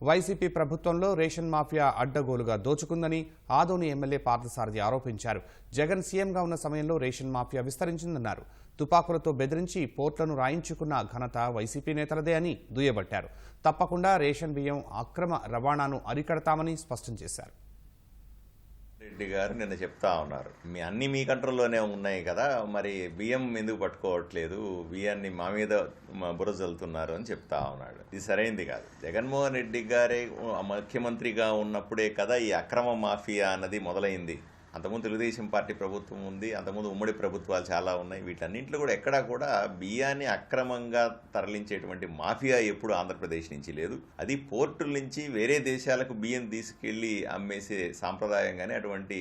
YCP ప్రభుత్వంలో ration mafia అడ్డగోలుగా దోచుకుందని Adoni MLA Parthasarathi ఆరోపించారు. జగన్ సీఎంగా ఉన్న సమయంలో రేషన్ మాఫియా విస్తరించిందన్నారు. తుపాకులతో బెదిరించి పోర్టులను రాయించుకున్న ఘనత వైసీపీ నేతలదే అని దుయ్యబట్టారు. తప్పకుండా రేషన్ బియ్యం అక్రమ రవాణాను అరికడతామని స్పష్టం చేశారు. రెడ్డి గారు నిన్న చెప్తా ఉన్నారు, అన్ని మీ కంట్రోల్లోనే ఉన్నాయి కదా, మరి బియ్యం ఎందుకు పట్టుకోవట్లేదు, బియ్యాన్ని మా మీద బుర్ర చల్లుతున్నారు అని చెప్తా ఉన్నాడు. ఇది సరైంది కాదు. జగన్మోహన్ రెడ్డి గారే ముఖ్యమంత్రిగా ఉన్నప్పుడే కదా ఈ అక్రమ మాఫియా అన్నది మొదలైంది. అంతకుముందు తెలుగుదేశం పార్టీ ప్రభుత్వం ఉంది, అంతకుముందు ఉమ్మడి ప్రభుత్వాలు చాలా ఉన్నాయి. వీటన్నింటిలో కూడా ఎక్కడా కూడా బియ్యాన్ని అక్రమంగా తరలించేటువంటి మాఫియా ఎప్పుడు ఆంధ్రప్రదేశ్ నుంచి లేదు. అది పోర్టుల నుంచి వేరే దేశాలకు బియ్యం తీసుకెళ్లి అమ్మేసే సాంప్రదాయం కానీ అటువంటి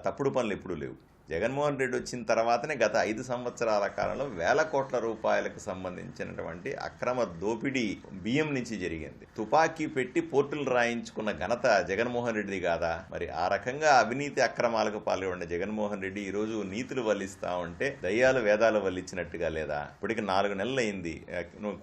తప్పుడు పనులు ఎప్పుడూ లేవు. జగన్మోహన్ రెడ్డి వచ్చిన తర్వాతనే గత 5 సంవత్సరాల కాలంలో వేల కోట్ల రూపాయలకు సంబంధించినటువంటి అక్రమ దోపిడీ బియ్యం నుంచి జరిగింది. తుపాకీ పెట్టి పోర్టులు రాయించుకున్న ఘనత జగన్మోహన్ రెడ్డిది కాదా? మరి ఆ రకంగా అవినీతి అక్రమాలకు పాల్గొన్న జగన్మోహన్ రెడ్డి ఈ రోజు నీతులు వల్లిస్తా ఉంటే దయ్యాలు వేదాలు వల్లించినట్టుగా లేదా? ఇప్పటికి 4 నెలలు అయింది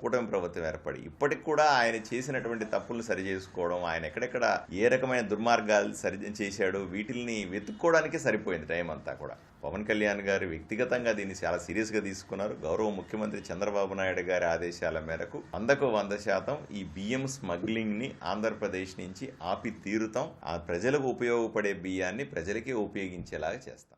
కూటమి ప్రభుత్వం ఏర్పడి. ఇప్పటికి కూడా ఆయన చేసినటువంటి తప్పులను సరిచేసుకోవడం, ఆయన ఎక్కడెక్కడ ఏ రకమైన దుర్మార్గాలు సరి చేశాడు వీటిల్ని వెతుక్కోవడానికి సరిపోయింది టైం అంతా కూడా. పవన్ కళ్యాణ్ గారు వ్యక్తిగతంగా దీన్ని చాలా సీరియస్గా తీసుకున్నారు. గౌరవ ముఖ్యమంత్రి చంద్రబాబు నాయుడు గారి ఆదేశాల మేరకు 100కు 100% ఈ బియ్యం స్మగ్లింగ్ని ఆంధ్రప్రదేశ్ నుంచి ఆపి తీరుతాం. ఆ ప్రజలకు ఉపయోగపడే బియ్యాన్ని ప్రజలకే ఉపయోగించేలాగా చేస్తాం.